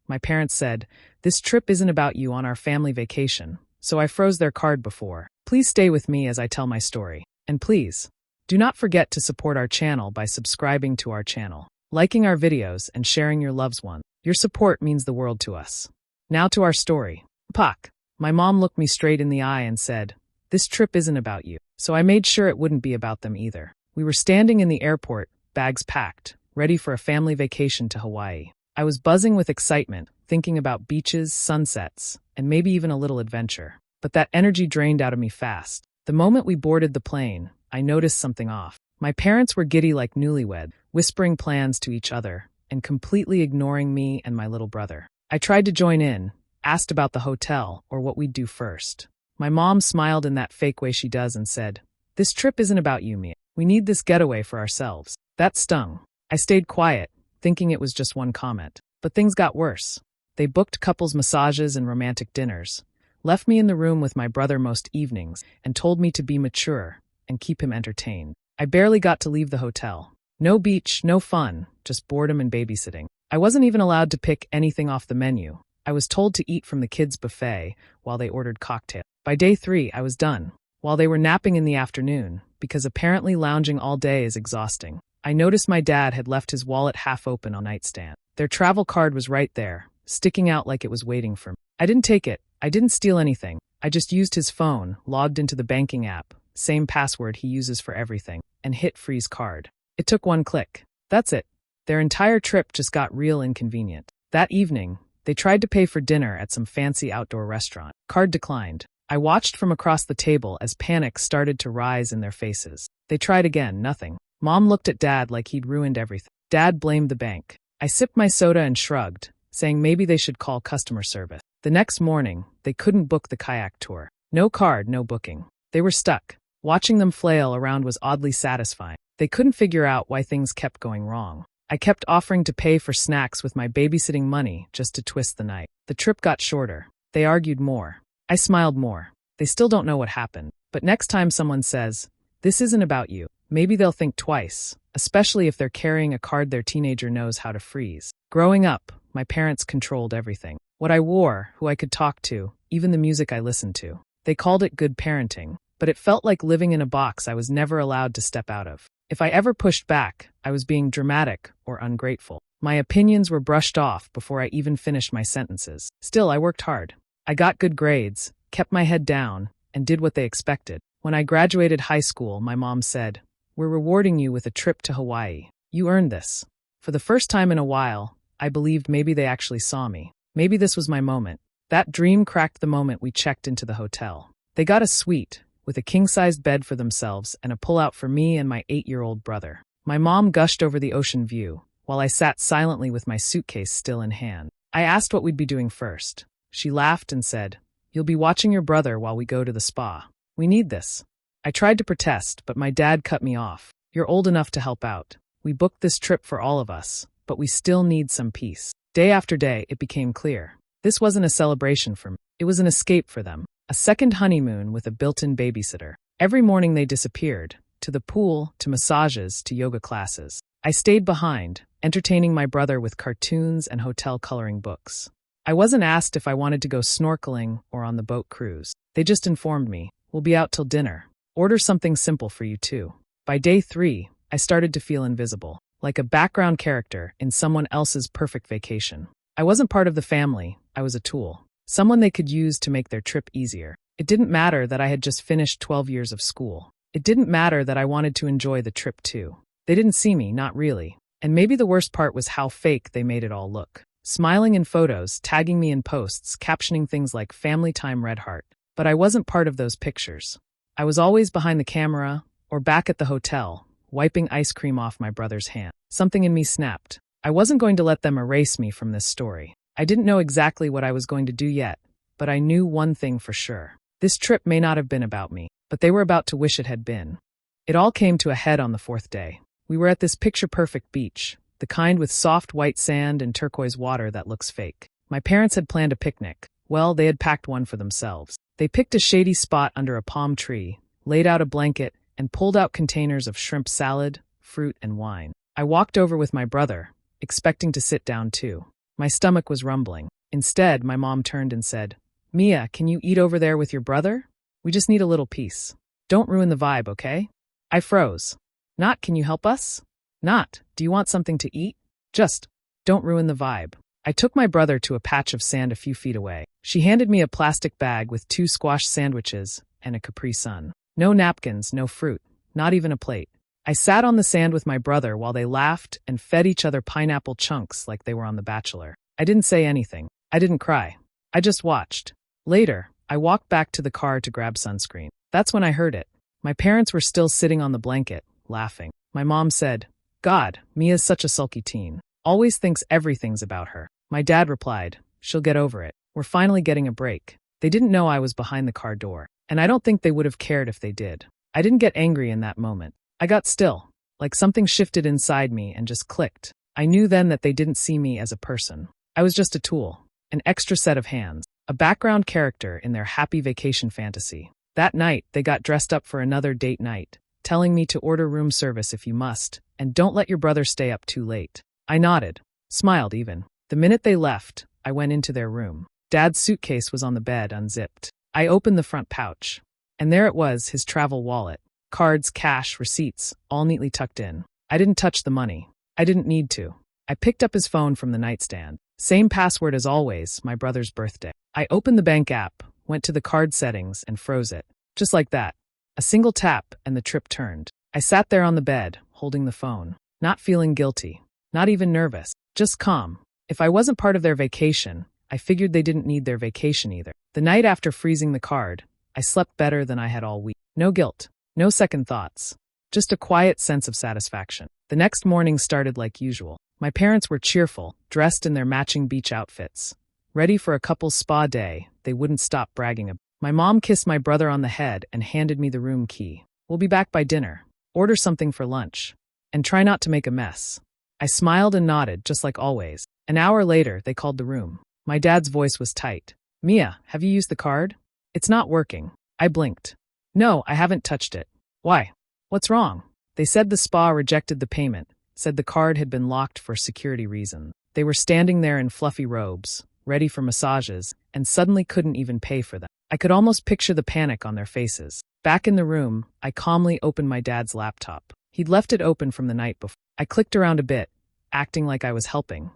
My parents said, "This trip isn't about you on our family vacation," so I froze their card before. Please stay with me as I tell my story. And please, do not forget to support our channel by subscribing to our channel, liking our videos, and sharing your loved ones. Your support means the world to us. Now to our story. Pak. My mom looked me straight in the eye and said, "This trip isn't about you." So I made sure it wouldn't be about them either. We were standing in the airport, bags packed, ready for a family vacation to Hawaii. I was buzzing with excitement, thinking about beaches, sunsets, and maybe even a little adventure. But that energy drained out of me fast. The moment we boarded the plane, I noticed something off. My parents were giddy like newlywed, whispering plans to each other, and completely ignoring me and my little brother. I tried to join in, asked about the hotel or what we'd do first. My mom smiled in that fake way she does and said, "This trip isn't about you, Mia. We need this getaway for ourselves." That stung. I stayed quiet, thinking it was just one comment. But things got worse. They booked couples massages and romantic dinners, left me in the room with my brother most evenings, and told me to be mature and keep him entertained. I barely got to leave the hotel. No beach, no fun, just boredom and babysitting. I wasn't even allowed to pick anything off the menu. I was told to eat from the kids' buffet while they ordered cocktails. By day 3, I was done. While they were napping in the afternoon, because apparently lounging all day is exhausting, I noticed my dad had left his wallet half open on the nightstand. Their travel card was right there, sticking out like it was waiting for me. I didn't take it. I didn't steal anything. I just used his phone, logged into the banking app, same password he uses for everything, and hit freeze card. It took one click. That's it. Their entire trip just got real inconvenient. That evening, they tried to pay for dinner at some fancy outdoor restaurant. Card declined. I watched from across the table as panic started to rise in their faces. They tried again, nothing. Mom looked at Dad like he'd ruined everything. Dad blamed the bank. I sipped my soda and shrugged, saying maybe they should call customer service. The next morning, they couldn't book the kayak tour. No card, no booking. They were stuck. Watching them flail around was oddly satisfying. They couldn't figure out why things kept going wrong. I kept offering to pay for snacks with my babysitting money just to twist the night. The trip got shorter. They argued more. I smiled more. They still don't know what happened. But next time someone says, "This isn't about you," maybe they'll think twice, especially if they're carrying a card their teenager knows how to freeze. Growing up, my parents controlled everything. What I wore, who I could talk to, even the music I listened to. They called it good parenting, but it felt like living in a box I was never allowed to step out of. If I ever pushed back, I was being dramatic or ungrateful. My opinions were brushed off before I even finished my sentences. Still, I worked hard. I got good grades, kept my head down, and did what they expected. When I graduated high school, my mom said, "We're rewarding you with a trip to Hawaii. You earned this." For the first time in a while, I believed maybe they actually saw me. Maybe this was my moment. That dream cracked the moment we checked into the hotel. They got a suite, with a king-sized bed for themselves and a pull-out for me and my 8-year-old brother. My mom gushed over the ocean view, while I sat silently with my suitcase still in hand. I asked what we'd be doing first. She laughed and said, "You'll be watching your brother while we go to the spa. We need this." I tried to protest, but my dad cut me off. "You're old enough to help out. We booked this trip for all of us, but we still need some peace." Day after day, it became clear. This wasn't a celebration for me. It was an escape for them. A second honeymoon with a built-in babysitter. Every morning they disappeared, to the pool, to massages, to yoga classes. I stayed behind, entertaining my brother with cartoons and hotel coloring books. I wasn't asked if I wanted to go snorkeling or on the boat cruise. They just informed me, "We'll be out till dinner. Order something simple for you too." By day 3, I started to feel invisible, like a background character in someone else's perfect vacation. I wasn't part of the family, I was a tool. Someone they could use to make their trip easier. It didn't matter that I had just finished 12 years of school. It didn't matter that I wanted to enjoy the trip too. They didn't see me, not really. And maybe the worst part was how fake they made it all look. Smiling in photos, tagging me in posts, captioning things like "Family Time Red Heart." But I wasn't part of those pictures. I was always behind the camera, or back at the hotel, wiping ice cream off my brother's hand. Something in me snapped. I wasn't going to let them erase me from this story. I didn't know exactly what I was going to do yet, but I knew one thing for sure. This trip may not have been about me, but they were about to wish it had been. It all came to a head on the 4th day. We were at this picture-perfect beach, the kind with soft white sand and turquoise water that looks fake. My parents had planned a picnic. Well, they had packed one for themselves. They picked a shady spot under a palm tree, laid out a blanket, and pulled out containers of shrimp salad, fruit, and wine. I walked over with my brother, expecting to sit down too. My stomach was rumbling. Instead, my mom turned and said, "Mia, can you eat over there with your brother? We just need a little peace. Don't ruin the vibe, okay?" I froze. Not, "Can you help us?" Not, "Do you want something to eat?" Just, "Don't ruin the vibe." I took my brother to a patch of sand a few feet away. She handed me a plastic bag with 2 squash sandwiches and a Capri Sun. No napkins, no fruit, not even a plate. I sat on the sand with my brother while they laughed and fed each other pineapple chunks like they were on The Bachelor. I didn't say anything. I didn't cry. I just watched. Later, I walked back to the car to grab sunscreen. That's when I heard it. My parents were still sitting on the blanket, laughing. My mom said, "God, Mia's such a sulky teen. Always thinks everything's about her." My dad replied, "She'll get over it. We're finally getting a break." They didn't know I was behind the car door, and I don't think they would have cared if they did. I didn't get angry in that moment. I got still, like something shifted inside me and just clicked. I knew then that they didn't see me as a person. I was just a tool, an extra set of hands, a background character in their happy vacation fantasy. That night, they got dressed up for another date night, telling me to order room service if you must, and don't let your brother stay up too late. I nodded, smiled even. The minute they left, I went into their room. Dad's suitcase was on the bed, unzipped. I opened the front pouch, and there it was, his travel wallet. Cards, cash, receipts, all neatly tucked in. I didn't touch the money. I didn't need to. I picked up his phone from the nightstand. Same password as always, my brother's birthday. I opened the bank app, went to the card settings, and froze it. Just like that. A single tap, and the trip turned. I sat there on the bed, holding the phone. Not feeling guilty. Not even nervous. Just calm. If I wasn't part of their vacation, I figured they didn't need their vacation either. The night after freezing the card, I slept better than I had all week. No guilt. No second thoughts. Just a quiet sense of satisfaction. The next morning started like usual. My parents were cheerful, dressed in their matching beach outfits. Ready for a couple's spa day, they wouldn't stop bragging about. My mom kissed my brother on the head and handed me the room key. "We'll be back by dinner. Order something for lunch. And try not to make a mess." I smiled and nodded, just like always. An hour later, they called the room. My dad's voice was tight. "Mia, have you used the card?" "It's not working." I blinked. "No, I haven't touched it." "Why? What's wrong?" They said the spa rejected the payment, said the card had been locked for security reasons. They were standing there in fluffy robes, ready for massages, and suddenly couldn't even pay for them. I could almost picture the panic on their faces. Back in the room, I calmly opened my dad's laptop. He'd left it open from the night before. I clicked around a bit, acting like I was helping.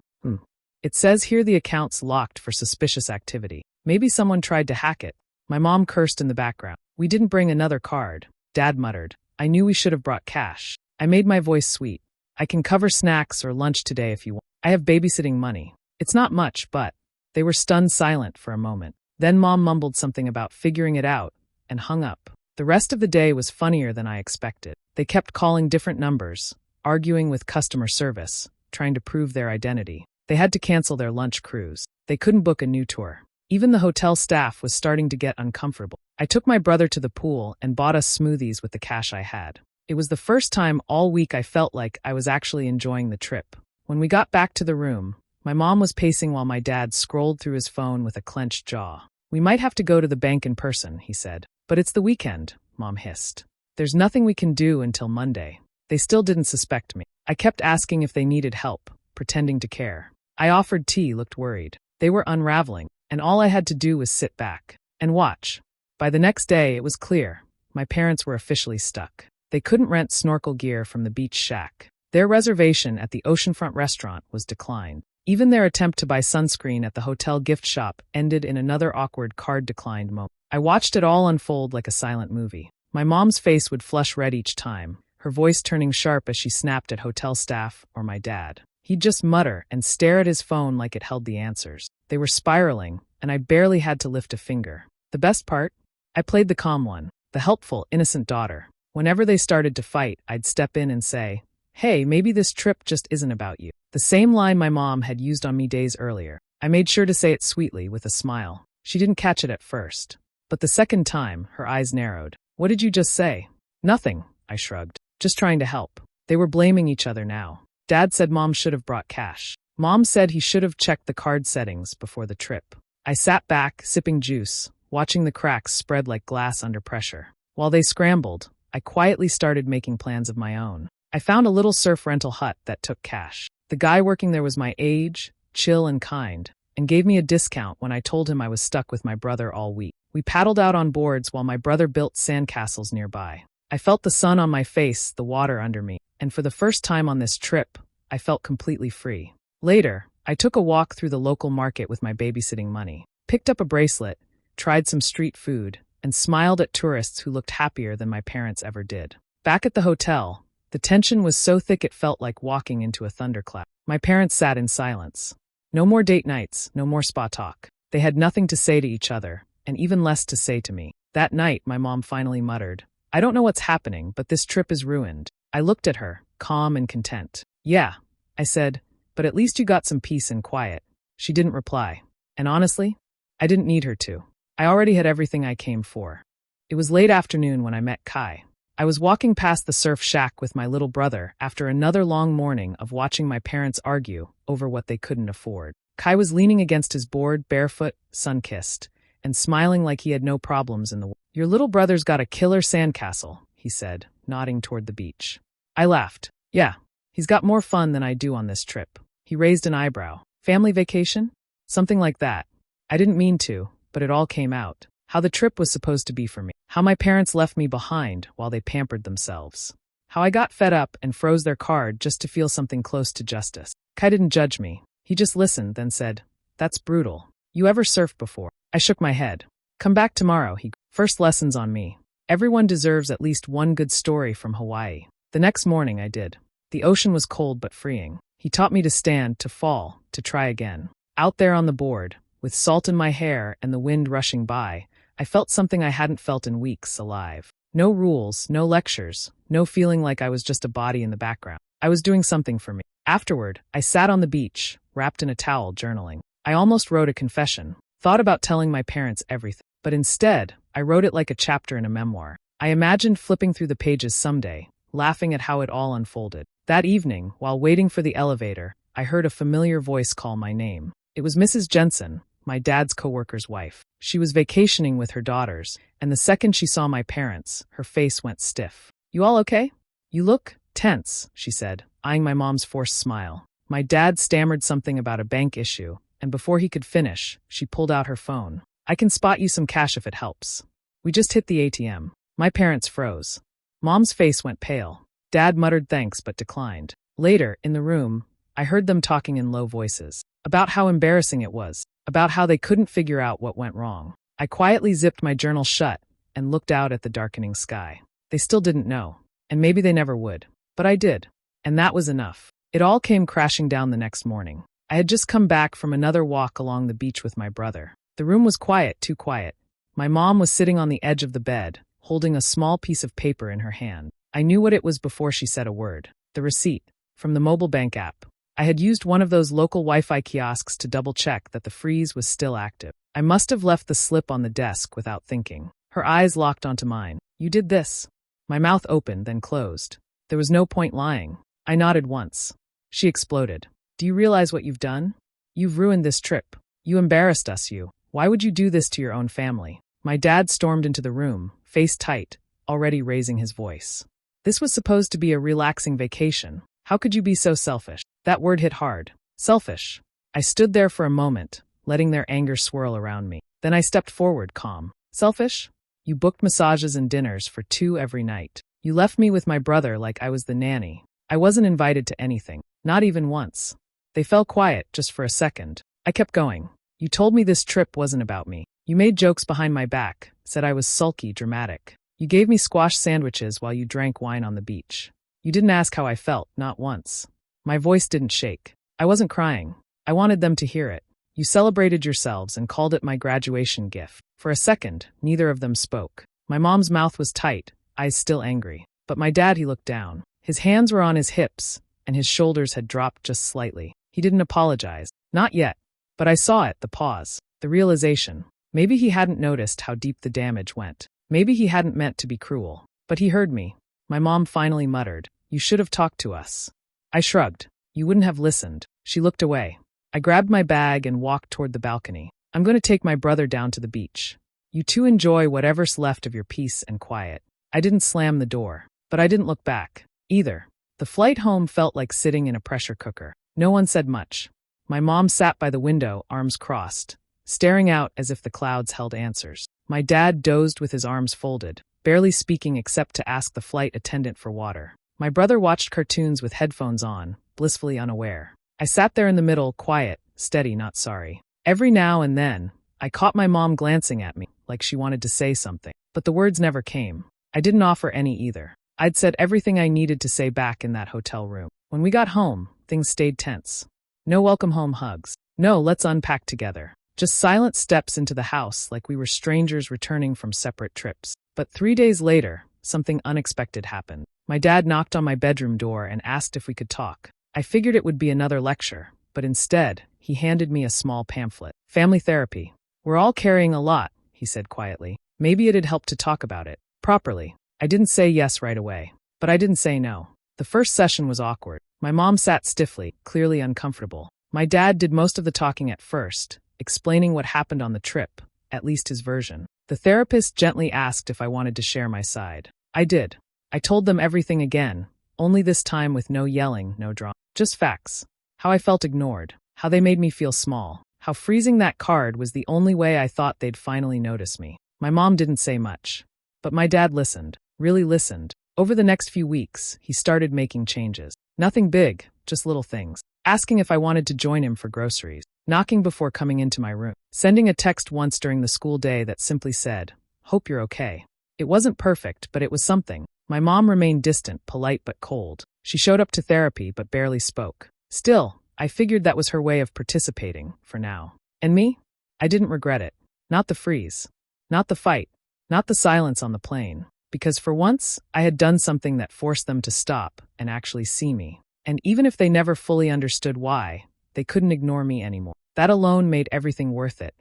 It says here the account's locked for suspicious activity. Maybe someone tried to hack it. My mom cursed in the background. "We didn't bring another card." Dad muttered. "I knew we should have brought cash." I made my voice sweet. "I can cover snacks or lunch today if you want. I have babysitting money. It's not much, but..." They were stunned silent for a moment. Then Mom mumbled something about figuring it out and hung up. The rest of the day was funnier than I expected. They kept calling different numbers, arguing with customer service, trying to prove their identity. They had to cancel their lunch cruise. They couldn't book a new tour. Even the hotel staff was starting to get uncomfortable. I took my brother to the pool and bought us smoothies with the cash I had. It was the first time all week I felt like I was actually enjoying the trip. When we got back to the room, my mom was pacing while my dad scrolled through his phone with a clenched jaw. "We might have to go to the bank in person," he said. "But it's the weekend," Mom hissed. "There's nothing we can do until Monday." They still didn't suspect me. I kept asking if they needed help, pretending to care. I offered tea, looked worried. They were unraveling, and all I had to do was sit back and watch. By the next day, it was clear. My parents were officially stuck. They couldn't rent snorkel gear from the beach shack. Their reservation at the oceanfront restaurant was declined. Even their attempt to buy sunscreen at the hotel gift shop ended in another awkward card-declined moment. I watched it all unfold like a silent movie. My mom's face would flush red each time, her voice turning sharp as she snapped at hotel staff or my dad. He'd just mutter and stare at his phone like it held the answers. They were spiraling, and I barely had to lift a finger. The best part? I played the calm one, the helpful, innocent daughter. Whenever they started to fight, I'd step in and say, "Hey, maybe this trip just isn't about you." The same line my mom had used on me days earlier. I made sure to say it sweetly, with a smile. She didn't catch it at first. But the second time, her eyes narrowed. "What did you just say?" "Nothing," I shrugged. "Just trying to help." They were blaming each other now. Dad said Mom should have brought cash. Mom said he should have checked the card settings before the trip. I sat back, sipping juice, watching the cracks spread like glass under pressure. While they scrambled, I quietly started making plans of my own. I found a little surf rental hut that took cash. The guy working there was my age, chill and kind, and gave me a discount when I told him I was stuck with my brother all week. We paddled out on boards while my brother built sandcastles nearby. I felt the sun on my face, the water under me, and for the first time on this trip, I felt completely free. Later, I took a walk through the local market with my babysitting money, picked up a bracelet, tried some street food, and smiled at tourists who looked happier than my parents ever did. Back at the hotel, the tension was so thick it felt like walking into a thunderclap. My parents sat in silence. No more date nights, no more spa talk. They had nothing to say to each other, and even less to say to me. That night, my mom finally muttered, "I don't know what's happening, but this trip is ruined." I looked at her, calm and content. "Yeah," I said, "but at least you got some peace and quiet." She didn't reply. And honestly, I didn't need her to. I already had everything I came for. It was late afternoon when I met Kai. I was walking past the surf shack with my little brother after another long morning of watching my parents argue over what they couldn't afford. Kai was leaning against his board, barefoot, sun-kissed, and smiling like he had no problems in the world. "Your little brother's got a killer sandcastle," he said, nodding toward the beach. I laughed. "Yeah, he's got more fun than I do on this trip." He raised an eyebrow. "Family vacation? Something like that." I didn't mean to, but it all came out. How the trip was supposed to be for me. How my parents left me behind while they pampered themselves. How I got fed up and froze their card just to feel something close to justice. Kai didn't judge me. He just listened, then said, "That's brutal. You ever surfed before?" I shook my head. "Come back tomorrow," First lessons on me. Everyone deserves at least one good story from Hawaii. The next morning I did. The ocean was cold but freeing. He taught me to stand, to fall, to try again. Out there on the board, with salt in my hair and the wind rushing by, I felt something I hadn't felt in weeks, alive. No rules, no lectures, no feeling like I was just a body in the background. I was doing something for me. Afterward, I sat on the beach, wrapped in a towel, journaling. I almost wrote a confession, thought about telling my parents everything. But instead, I wrote it like a chapter in a memoir. I imagined flipping through the pages someday, laughing at how it all unfolded. That evening, while waiting for the elevator, I heard a familiar voice call my name. It was Mrs. Jensen, my dad's coworker's wife. She was vacationing with her daughters, and the second she saw my parents, her face went stiff. "You all okay? You look tense," she said, eyeing my mom's forced smile. My dad stammered something about a bank issue, and before he could finish, she pulled out her phone. "I can spot you some cash if it helps. We just hit the ATM." My parents froze. Mom's face went pale. Dad muttered thanks but declined. Later, in the room, I heard them talking in low voices. About how embarrassing it was. About how they couldn't figure out what went wrong. I quietly zipped my journal shut and looked out at the darkening sky. They still didn't know, and maybe they never would. But I did, and that was enough. It all came crashing down the next morning. I had just come back from another walk along the beach with my brother. The room was quiet, too quiet. My mom was sitting on the edge of the bed, holding a small piece of paper in her hand. I knew what it was before she said a word. The receipt, from the mobile bank app. I had used one of those local Wi-Fi kiosks to double-check that the freeze was still active. I must have left the slip on the desk without thinking. Her eyes locked onto mine. "You did this." My mouth opened, then closed. There was no point lying. I nodded once. She exploded. "Do you realize what you've done? You've ruined this trip. You embarrassed us, you. Why would you do this to your own family?" My dad stormed into the room, face tight, already raising his voice. "This was supposed to be a relaxing vacation. How could you be so selfish?" That word hit hard. Selfish. I stood there for a moment, letting their anger swirl around me. Then I stepped forward, calm. "Selfish? You booked massages and dinners for 2 every night. You left me with my brother like I was the nanny. I wasn't invited to anything, not even once." They fell quiet just for a second. I kept going. "You told me this trip wasn't about me. You made jokes behind my back, said I was sulky, dramatic. You gave me squash sandwiches while you drank wine on the beach. You didn't ask how I felt, not once." My voice didn't shake. I wasn't crying. I wanted them to hear it. "You celebrated yourselves and called it my graduation gift." For a second, neither of them spoke. My mom's mouth was tight, eyes still angry. But my dad, he looked down. His hands were on his hips, and his shoulders had dropped just slightly. He didn't apologize. Not yet. But I saw it, the pause, the realization. Maybe he hadn't noticed how deep the damage went. Maybe he hadn't meant to be cruel. But he heard me. My mom finally muttered, "You should have talked to us." I shrugged. "You wouldn't have listened." She looked away. I grabbed my bag and walked toward the balcony. "I'm going to take my brother down to the beach. You two enjoy whatever's left of your peace and quiet." I didn't slam the door, but I didn't look back, either. The flight home felt like sitting in a pressure cooker. No one said much. My mom sat by the window, arms crossed, staring out as if the clouds held answers. My dad dozed with his arms folded, barely speaking except to ask the flight attendant for water. My brother watched cartoons with headphones on, blissfully unaware. I sat there in the middle, quiet, steady, not sorry. Every now and then, I caught my mom glancing at me, like she wanted to say something. But the words never came. I didn't offer any either. I'd said everything I needed to say back in that hotel room. When we got home, things stayed tense. No welcome home hugs. No, let's unpack together. Just silent steps into the house like we were strangers returning from separate trips. But 3 days later, something unexpected happened. My dad knocked on my bedroom door and asked if we could talk. I figured it would be another lecture, but instead, he handed me a small pamphlet. Family therapy. We're all carrying a lot, he said quietly. Maybe it'd help to talk about it properly. I didn't say yes right away, but I didn't say no. The first session was awkward. My mom sat stiffly, clearly uncomfortable. My dad did most of the talking at first, explaining what happened on the trip, at least his version. The therapist gently asked if I wanted to share my side. I did. I told them everything again, only this time with no yelling, no drama. Just facts. How I felt ignored. How they made me feel small. How freezing that card was the only way I thought they'd finally notice me. My mom didn't say much. But my dad listened. Really listened. Over the next few weeks, he started making changes. Nothing big, just little things. Asking if I wanted to join him for groceries. Knocking before coming into my room. Sending a text once during the school day that simply said, "Hope you're okay." It wasn't perfect, but it was something. My mom remained distant, polite but cold. She showed up to therapy but barely spoke. Still, I figured that was her way of participating, for now. And me? I didn't regret it. Not the freeze. Not the fight. Not the silence on the plane. Because for once, I had done something that forced them to stop and actually see me. And even if they never fully understood why, they couldn't ignore me anymore. That alone made everything worth it.